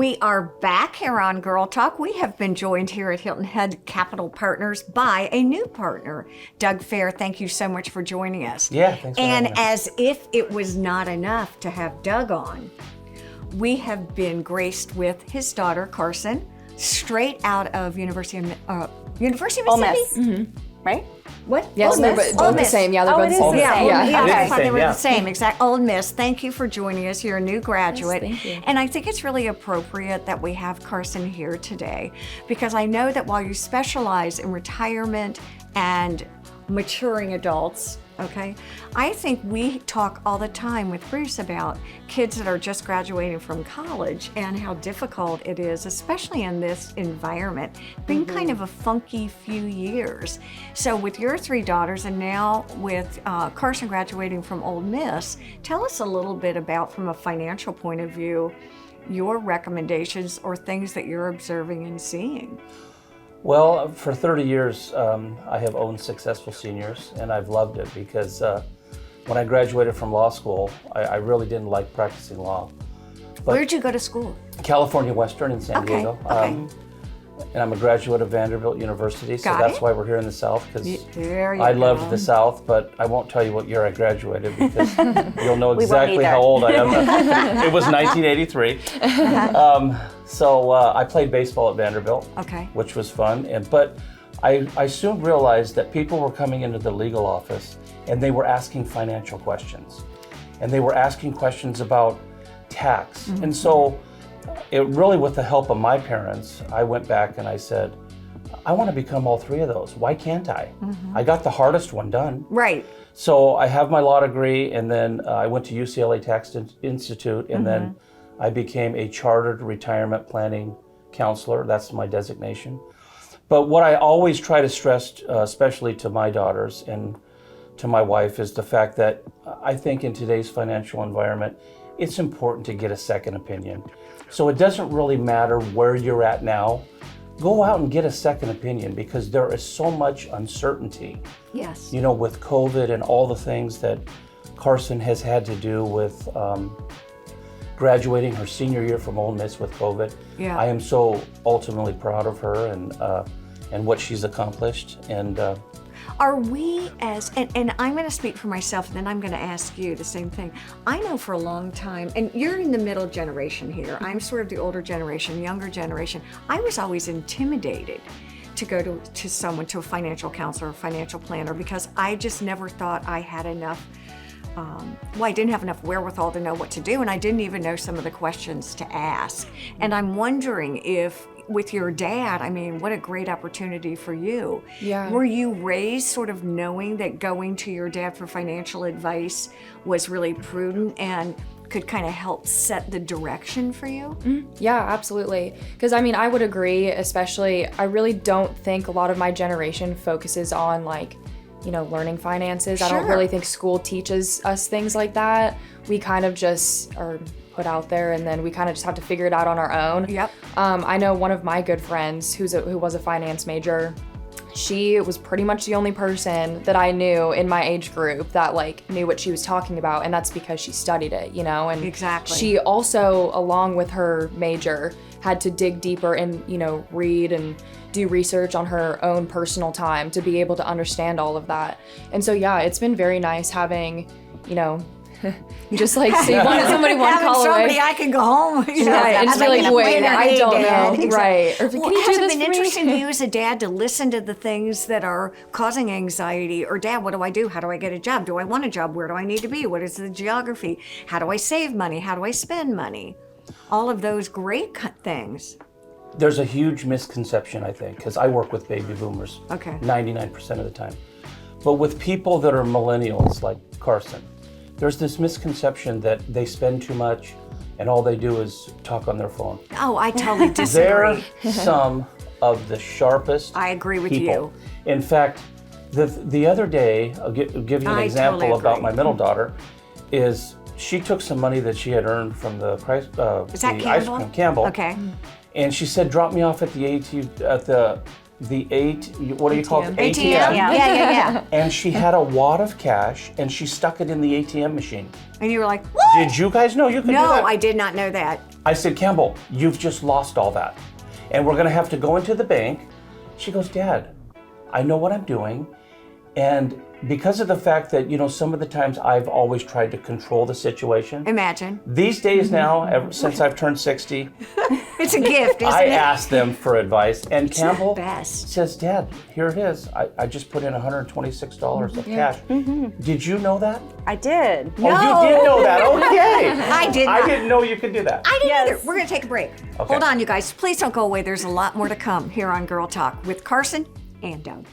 We are back here on Girl Talk. We have been joined here at Hilton Head Capital Partners by a new partner, Doug Fair. Thank you so much for joining us. Yeah, thanks for having And us. as if it was not enough to have Doug on, we have been graced with his daughter, Carsen, straight out of University of Mississippi? Mm-hmm. Right? What? Yes, Ole they're Miss. both the same. Yeah, they're both the same. Yeah, They're I the thought they same, were yeah. the same. Exactly. Ole Miss, thank you for joining us. You're a new graduate. Yes, thank you. And I think it's really appropriate that we have Carsen here today because I know that while you specialize in retirement and maturing adults, okay, I think we talk all the time with Bruce about kids that are just graduating from college and how difficult it is, especially in this environment, been kind of a funky few years. So with your three daughters and now with Carsen graduating from Ole Miss, tell us a little bit about, from a financial point of view, your recommendations or things that you're observing and seeing. Well, for 30 years, I have owned successful seniors, and I've loved it because when I graduated from law school, I really didn't like practicing law. But Where'd you go to school? California Western in San Diego. Okay. And I'm a graduate of Vanderbilt University, so Got that's it. why we're here in the South, because There you I go. loved the South, but I won't tell you what year I graduated because you'll know won't exactly either. how old I am. It was 1983. So I played baseball at Vanderbilt, Okay. which was fun. But I soon realized that people were coming into the legal office and they were asking financial questions. And they were asking questions about tax. Mm-hmm. And so it really, with the help of my parents, I went back and I said, I want to become all three of those. Why can't I? Mm-hmm. I got the hardest one done. Right. So I have my law degree, and then I went to UCLA Tax Institute, and then I became a chartered retirement planning counselor. That's my designation. But what I always try to stress, especially to my daughters and to my wife, is the fact that I think in today's financial environment, it's important to get a second opinion. So it doesn't really matter where you're at now. Go out and get a second opinion because there is so much uncertainty. Yes. You know, with COVID and all the things that Carsen has had to do with graduating her senior year from Ole Miss with COVID. Yeah. I am so ultimately proud of her and what she's accomplished. And Are we and I'm going to speak for myself, and then I'm going to ask you the same thing. I know for a long time, and you're in the middle generation here. I'm sort of the older generation, younger generation. I was always intimidated to go to a financial counselor or financial planner because I just never thought I had enough. I didn't have enough wherewithal to know what to do, and I didn't even know some of the questions to ask. And I'm wondering if, with your dad, I mean, what a great opportunity for you. Yeah. Were you raised sort of knowing that going to your dad for financial advice was really prudent and could kind of help set the direction for you? Yeah, absolutely. Because I mean, I would agree, especially, I really don't think a lot of my generation focuses on learning finances. I don't Sure. really think school teaches us things like that. We kind of just are put out there and then we kind of just have to figure it out on our own. Yep. I know one of my good friends who was a finance major. She was pretty much the only person that I knew in my age group that knew what she was talking about, and that's because she studied it, and Exactly. she also, along with her major, had to dig deeper and read and do research on her own personal time to be able to understand all of that. And so yeah, it's been very nice having just see somebody one Having call somebody away. I can go home. Right, and I'd just be like, an wait, appointment. I Hey, don't Dad. know. Exactly. Right. Or can you has do it this been for me? interesting to you as a dad to listen to the things that are causing anxiety? Or, Dad, what do I do? How do I get a job? Do I want a job? Where do I need to be? What is the geography? How do I save money? How do I spend money? All of those great things. there's a huge misconception, I think, because I work with baby boomers Okay. 99% of the time. But with people that are millennials like Carsen, there's this misconception that they spend too much and all they do is talk on their phone. Oh, I totally They're disagree. some of the sharpest I agree with people. In fact, the other day, I'll give you an I example totally about agree. my middle daughter, is she took some money that she had earned from the Is that ice Campbell? cream, Campbell, Okay. and she said, drop me off at the what do you call it? ATM. Yeah. And she had a wad of cash, and she stuck it in the ATM machine. And you were like, what? Did you guys know you could do No, that? I did not know that. I said, Campbell, you've just lost all that. And we're gonna have to go into the bank. She goes, Dad, I know what I'm doing. And because of the fact that, some of the times I've always tried to control the situation. Imagine. These days now, ever since I've turned 60, It's a gift, isn't I it? ask them for advice. And the Campbell best. says, Dad, here it is. I just put in $126 of cash. Did you know that? I did. No. Oh, you did know that. Okay. I did not. I didn't know you could do that. I didn't Yes. either. We're going to take a break. Okay. Hold on, you guys. Please don't go away. There's a lot more to come here on Girl Talk with Carsen and Doug.